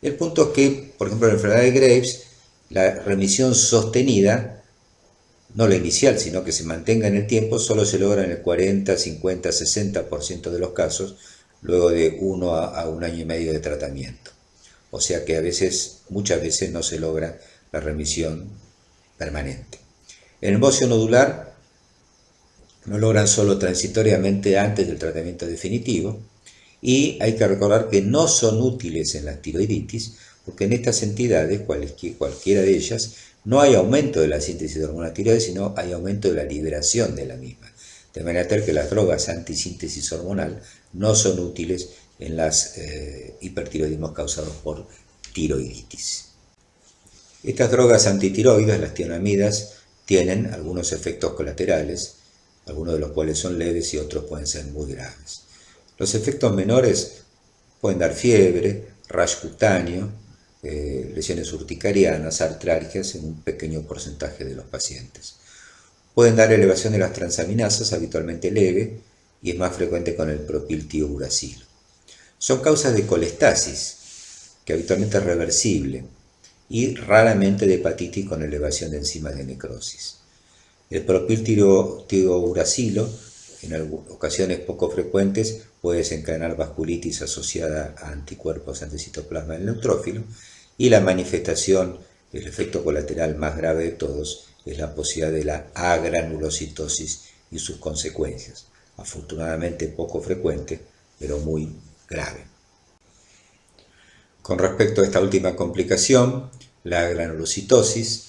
El punto es que, por ejemplo, en la enfermedad de Graves, la remisión sostenida, no la inicial, sino que se mantenga en el tiempo, solo se logra en el 40, 50, 60% de los casos, luego de 1 a 1 año y medio de tratamiento. O sea que muchas veces no se logra la remisión permanente. En el bocio nodular lo logran solo transitoriamente antes del tratamiento definitivo, y hay que recordar que no son útiles en la tiroiditis, porque en estas entidades, cualquiera de ellas, no hay aumento de la síntesis de hormona tiroides, sino hay aumento de la liberación de la misma. De manera tal que las drogas antisíntesis hormonal no son útiles en los hipertiroidismos causados por tiroiditis. Estas drogas antitiroides, las tionamidas, tienen algunos efectos colaterales, algunos de los cuales son leves y otros pueden ser muy graves. Los efectos menores pueden dar fiebre, rash cutáneo, lesiones urticarianas, artralgias en un pequeño porcentaje de los pacientes. Pueden dar elevación de las transaminasas, habitualmente leve, y es más frecuente con el propiltiouracilo. Son causas de colestasis, que habitualmente es reversible, y raramente de hepatitis con elevación de enzimas de necrosis. El propiltiouracilo, en ocasiones poco frecuentes, puede desencadenar vasculitis asociada a anticuerpos anticitoplasma del neutrófilo, y la manifestación, el efecto colateral más grave de todos, es la posibilidad de la agranulocitosis y sus consecuencias, afortunadamente poco frecuente, pero muy grave. Con respecto a esta última complicación, la granulocitosis,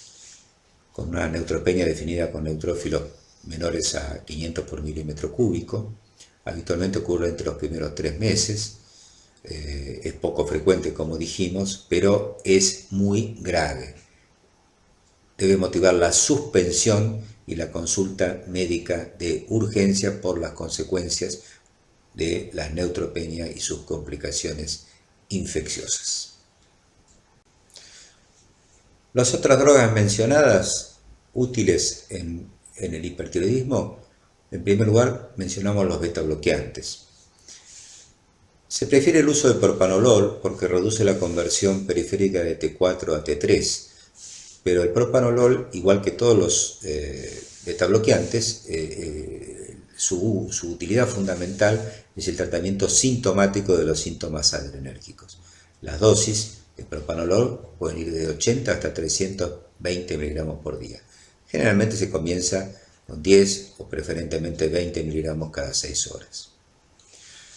con una neutropenia definida con neutrófilos menores a 500 por milímetro cúbico, habitualmente ocurre entre los primeros 3 meses, es poco frecuente como dijimos, pero es muy grave. Debe motivar la suspensión y la consulta médica de urgencia por las consecuencias de la neutropenia y sus complicaciones infecciosas. Las otras drogas mencionadas útiles en el hipertiroidismo, en primer lugar mencionamos los beta-bloqueantes. Se prefiere el uso de propanolol porque reduce la conversión periférica de T4 a T3, pero el propanolol, igual que todos los beta-bloqueantes, su utilidad fundamental es el tratamiento sintomático de los síntomas adrenérgicos. Las dosis de propanolol pueden ir de 80 hasta 320 miligramos por día. Generalmente se comienza con 10 o preferentemente 20 miligramos cada 6 horas.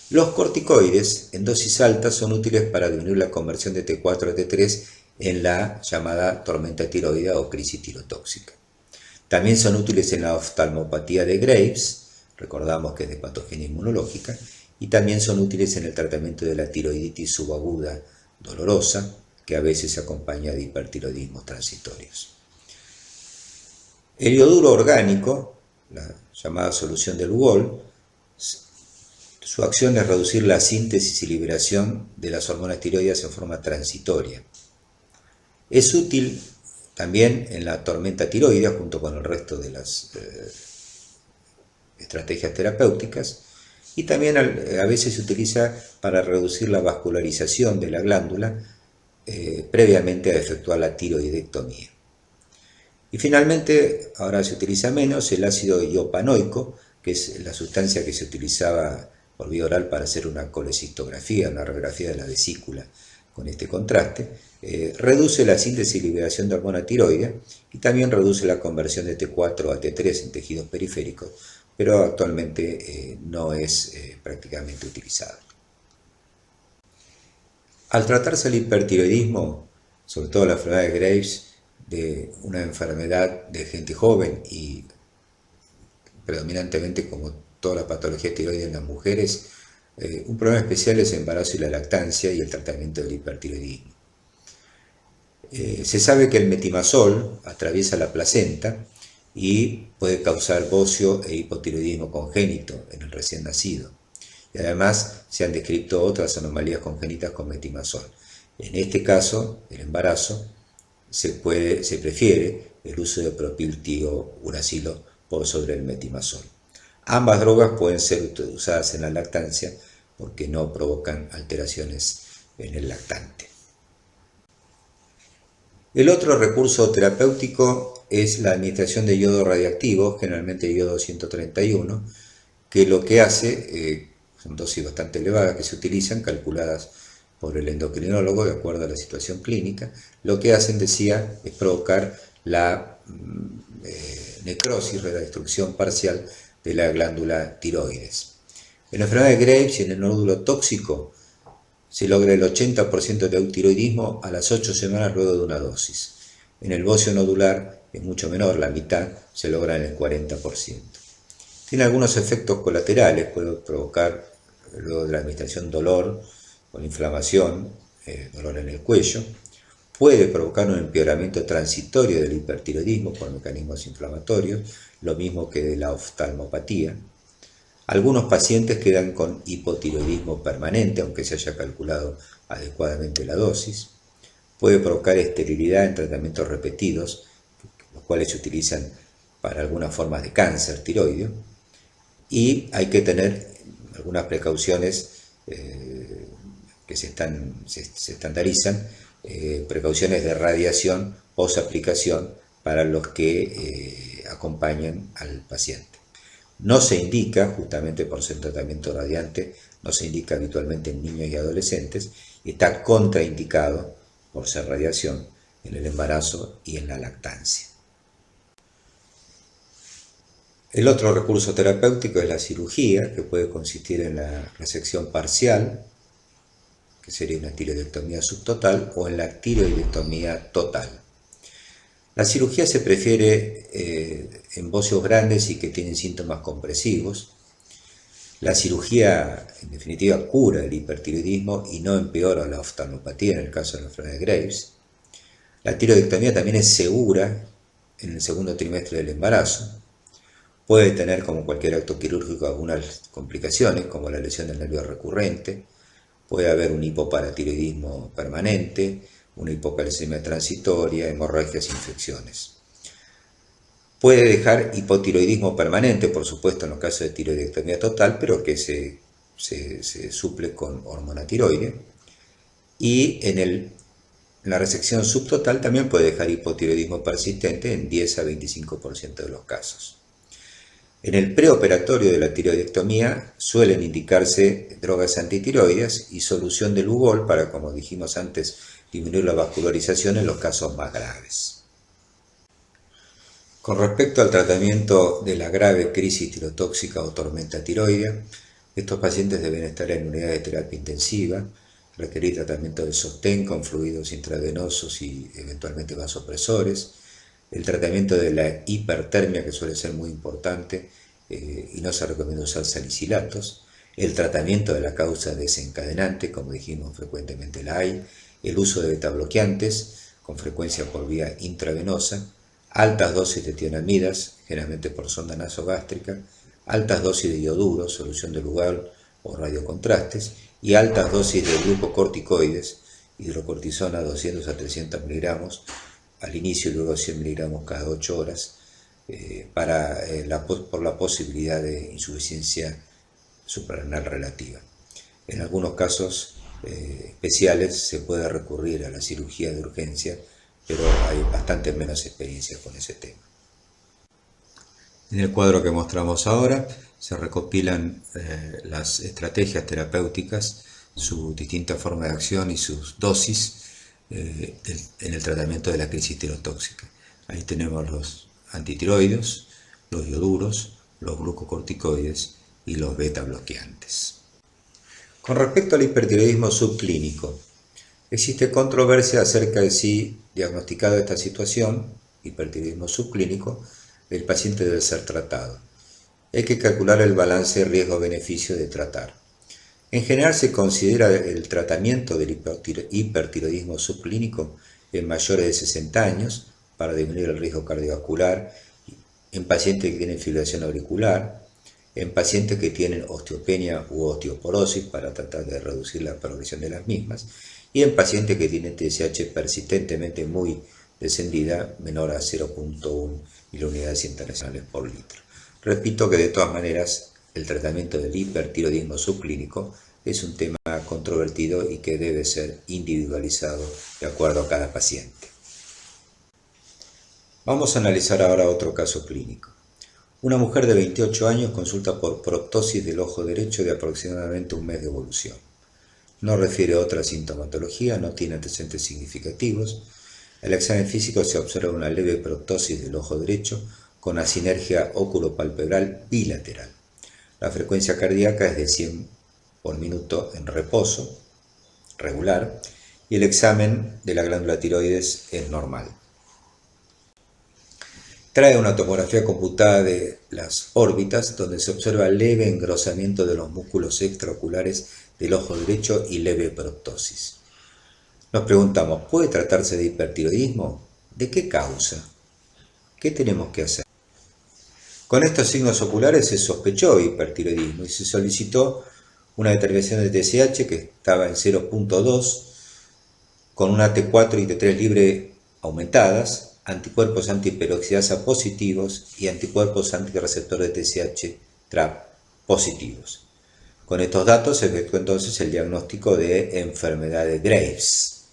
Los corticoides en dosis altas son útiles para disminuir la conversión de T4 a T3 en la llamada tormenta tiroidea o crisis tirotóxica. También son útiles en la oftalmopatía de Graves, recordamos que es de patogenia inmunológica, y también son útiles en el tratamiento de la tiroiditis subaguda dolorosa, que a veces se acompaña de hipertiroidismos transitorios. El ioduro orgánico, la llamada solución del Wall, su acción es reducir la síntesis y liberación de las hormonas tiroideas en forma transitoria. Es útil también en la tormenta tiroidea junto con el resto de las estrategias terapéuticas, y también a veces se utiliza para reducir la vascularización de la glándula previamente a efectuar la tiroidectomía. Y finalmente, ahora se utiliza menos el ácido iopanoico, que es la sustancia que se utilizaba por vía oral para hacer una colecistografía, una radiografía de la vesícula con este contraste, reduce la síntesis y liberación de hormona tiroidea y también reduce la conversión de T4 a T3 en tejidos periféricos, pero actualmente no es prácticamente utilizado. Al tratarse el hipertiroidismo, sobre todo la enfermedad de Graves, de una enfermedad de gente joven y predominantemente como toda la patología tiroidea en las mujeres, un problema especial es el embarazo y la lactancia y el tratamiento del hipertiroidismo. Se sabe que el metimazol atraviesa la placenta y puede causar bocio e hipotiroidismo congénito en el recién nacido. Y además se han descrito otras anomalías congénitas con metimazol. En este caso, el embarazo, se prefiere el uso de propiltiouracilo por sobre el metimazol. Ambas drogas pueden ser usadas en la lactancia porque no provocan alteraciones en el lactante. El otro recurso terapéutico es la administración de yodo radiactivo, generalmente yodo 131, que lo que hace, son dosis bastante elevadas que se utilizan, calculadas por el endocrinólogo de acuerdo a la situación clínica, lo que hacen, decía, es provocar la necrosis, la destrucción parcial de la glándula tiroides. En la enfermedad de Graves y en el nódulo tóxico se logra el 80% de eutiroidismo a las 8 semanas luego de una dosis. En el bocio nodular es mucho menor, la mitad se logra en el 40%. Tiene algunos efectos colaterales, puede provocar luego de la administración dolor con inflamación, dolor en el cuello, puede provocar un empeoramiento transitorio del hipertiroidismo por mecanismos inflamatorios, lo mismo que de la oftalmopatía. Algunos pacientes quedan con hipotiroidismo permanente, aunque se haya calculado adecuadamente la dosis. Puede provocar esterilidad en tratamientos repetidos, los cuales se utilizan para algunas formas de cáncer tiroideo, y hay que tener algunas precauciones que se estandarizan, precauciones de radiación post-aplicación para los que acompañan al paciente. No se indica, justamente por ser tratamiento radiante, no se indica habitualmente en niños y adolescentes, y está contraindicado por ser radiación en el embarazo y en la lactancia. El otro recurso terapéutico es la cirugía, que puede consistir en la resección parcial, que sería una tiroidectomía subtotal, o en la tiroidectomía total. La cirugía se prefiere en bocios grandes y que tienen síntomas compresivos. La cirugía, en definitiva, cura el hipertiroidismo y no empeora la oftalmopatía en el caso de la enfermedad de Graves. La tiroidectomía también es segura en el segundo trimestre del embarazo. Puede tener, como cualquier acto quirúrgico, algunas complicaciones, como la lesión del nervio recurrente. Puede haber un hipoparatiroidismo permanente, una hipocalcemia transitoria, hemorragias e infecciones. Puede dejar hipotiroidismo permanente, por supuesto, en los casos de tiroidectomía total, pero que se suple con hormona tiroidea. Y en la resección subtotal también puede dejar hipotiroidismo persistente en 10 a 25% de los casos. En el preoperatorio de la tiroidectomía suelen indicarse drogas antitiroideas y solución de Lugol para, como dijimos antes, disminuir la vascularización en los casos más graves. Con respecto al tratamiento de la grave crisis tirotóxica o tormenta tiroidea, estos pacientes deben estar en unidades de terapia intensiva, requerir tratamiento de sostén con fluidos intravenosos y eventualmente vasopresores, el tratamiento de la hipertermia, que suele ser muy importante y no se recomienda usar salicilatos, el tratamiento de la causa desencadenante, como dijimos frecuentemente la hay, el uso de betabloqueantes, con frecuencia por vía intravenosa, altas dosis de tionamidas, generalmente por sonda nasogástrica, altas dosis de ioduros, solución de Lugol o radiocontrastes, y altas dosis de glucocorticoides, hidrocortisona 200 a 300 miligramos, al inicio y luego 100 miligramos cada 8 horas, por la posibilidad de insuficiencia suprarrenal relativa. En algunos casos especiales se puede recurrir a la cirugía de urgencia, pero hay bastante menos experiencia con ese tema. En el cuadro que mostramos ahora se recopilan las estrategias terapéuticas, su distinta forma de acción y sus dosis en el tratamiento de la crisis tirotóxica. Ahí tenemos los antitiroides, los ioduros, los glucocorticoides y los beta bloqueantes. Con respecto al hipertiroidismo subclínico, existe controversia acerca de si, diagnosticado esta situación, hipertiroidismo subclínico, el paciente debe ser tratado. Hay que calcular el balance riesgo-beneficio de tratar. En general se considera el tratamiento del hipertiroidismo subclínico en mayores de 60 años para disminuir el riesgo cardiovascular, en pacientes que tienen fibrilación auricular, en pacientes que tienen osteopenia u osteoporosis para tratar de reducir la progresión de las mismas, y en pacientes que tienen TSH persistentemente muy descendida, menor a 0.1 miliunidades internacionales por litro. Repito que de todas maneras el tratamiento del hipertiroidismo subclínico es un tema controvertido y que debe ser individualizado de acuerdo a cada paciente. Vamos a analizar ahora otro caso clínico. Una mujer de 28 años consulta por proptosis del ojo derecho de aproximadamente un mes de evolución. No refiere a otra sintomatología, no tiene antecedentes significativos. En el examen físico se observa una leve proptosis del ojo derecho con asinergia óculo-palpebral bilateral. La frecuencia cardíaca es de 100 por minuto en reposo, regular, y el examen de la glándula tiroides es normal. Trae una tomografía computada de las órbitas, donde se observa leve engrosamiento de los músculos extraoculares del ojo derecho y leve proptosis. Nos preguntamos, ¿puede tratarse de hipertiroidismo? ¿De qué causa? ¿Qué tenemos que hacer? Con estos signos oculares se sospechó hipertiroidismo y se solicitó una determinación de TSH que estaba en 0.2 con una T4 y T3 libre aumentadas, anticuerpos antiperoxidasa positivos y anticuerpos antirreceptor de TSH trap positivos. Con estos datos se efectuó entonces el diagnóstico de enfermedad de Graves.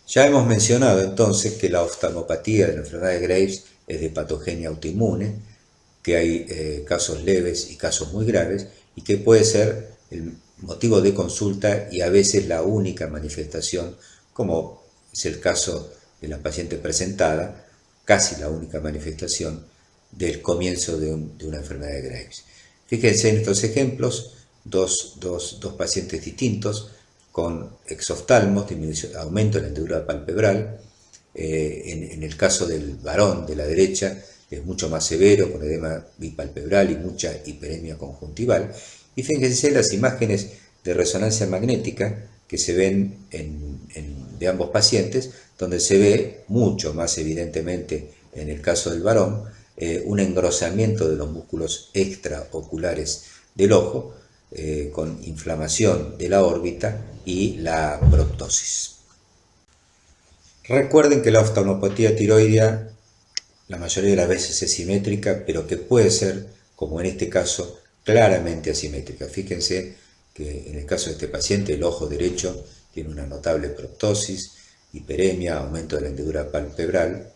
Ya hemos mencionado entonces que la oftalmopatía de la enfermedad de Graves es de patogenia autoinmune, que hay casos leves y casos muy graves, y que puede ser el motivo de consulta y a veces la única manifestación, como es el caso de la paciente presentada, casi la única manifestación del comienzo de una enfermedad de Graves. Fíjense en estos ejemplos, dos pacientes distintos, con exoftalmos, aumento de la hendidura palpebral. En el caso del varón de la derecha es mucho más severo, con edema bipalpebral y mucha hiperemia conjuntival. Y fíjense las imágenes de resonancia magnética que se ven de ambos pacientes, donde se ve mucho más evidentemente en el caso del varón un engrosamiento de los músculos extraoculares del ojo, con inflamación de la órbita y la proptosis. Recuerden que la oftalmopatía tiroidea la mayoría de las veces es simétrica, pero que puede ser, como en este caso, claramente asimétrica. Fíjense que en el caso de este paciente el ojo derecho tiene una notable proptosis, hiperemia, aumento de la hendidura palpebral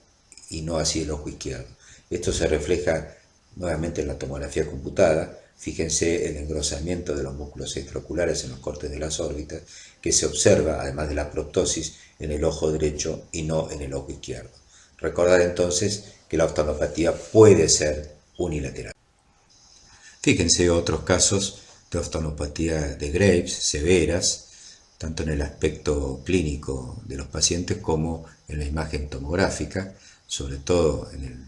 y no así el ojo izquierdo. Esto se refleja nuevamente en la tomografía computada. Fíjense el engrosamiento de los músculos extraoculares en los cortes de las órbitas, que se observa, además de la proptosis, en el ojo derecho y no en el ojo izquierdo. Recordar entonces que la oftalmopatía puede ser unilateral. Fíjense otros casos de oftalmopatía de Graves severas, tanto en el aspecto clínico de los pacientes como en la imagen tomográfica, sobre todo en el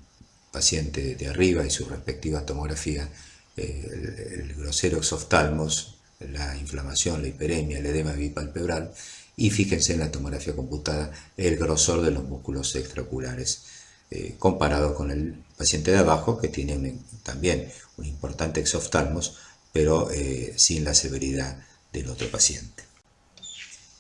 paciente de arriba y su respectiva tomografía, el grosero exoftalmos, la inflamación, la hiperemia, el edema bipalpebral, y fíjense en la tomografía computada el grosor de los músculos extraoculares, comparado con el paciente de abajo, que tiene también un importante exoftalmos, pero sin la severidad del otro paciente.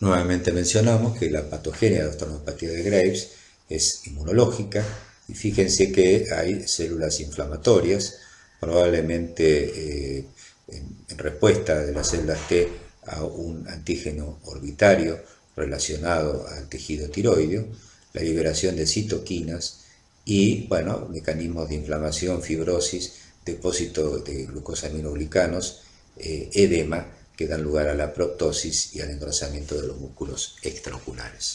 Nuevamente mencionamos que la patogenia de oftalmopatía de Graves es inmunológica, y fíjense que hay células inflamatorias, probablemente en respuesta de las células T a un antígeno orbitario relacionado al tejido tiroideo, la liberación de citoquinas y, bueno, mecanismos de inflamación, fibrosis, depósito de glucosaminoglicanos, edema, que dan lugar a la proptosis y al engrosamiento de los músculos extraoculares.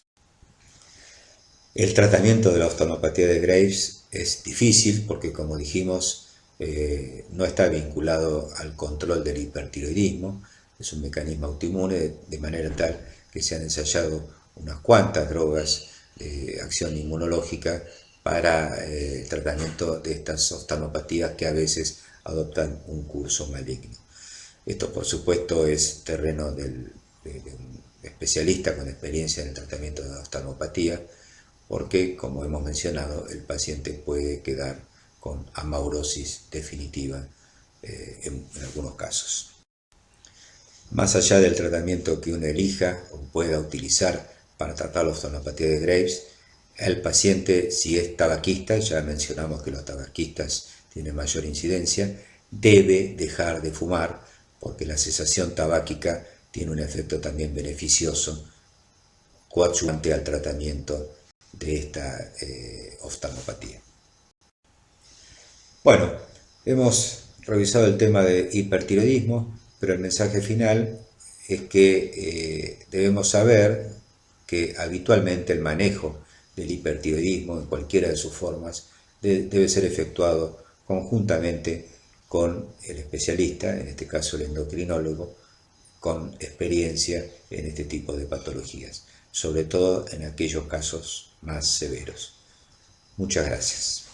El tratamiento de la oftalmopatía de Graves es difícil porque, como dijimos, no está vinculado al control del hipertiroidismo. Es un mecanismo autoinmune, de manera tal que se han ensayado unas cuantas drogas de acción inmunológica para el tratamiento de estas oftalmopatías que a veces adoptan un curso maligno. Esto, por supuesto, es terreno de un especialista con experiencia en el tratamiento de la oftalmopatía, porque, como hemos mencionado, el paciente puede quedar con amaurosis definitiva en algunos casos. Más allá del tratamiento que uno elija o pueda utilizar para tratar la oftalmopatía de Graves, el paciente, si es tabaquista, ya mencionamos que los tabaquistas tienen mayor incidencia, debe dejar de fumar, porque la cesación tabáquica tiene un efecto también beneficioso, coadyuvante al tratamiento de esta oftalmopatía. Bueno, hemos revisado el tema de hipertiroidismo, pero el mensaje final es que debemos saber que habitualmente el manejo del hipertiroidismo en cualquiera de sus formas debe ser efectuado conjuntamente con el especialista, en este caso el endocrinólogo, con experiencia en este tipo de patologías, sobre todo en aquellos casos más severos. Muchas gracias.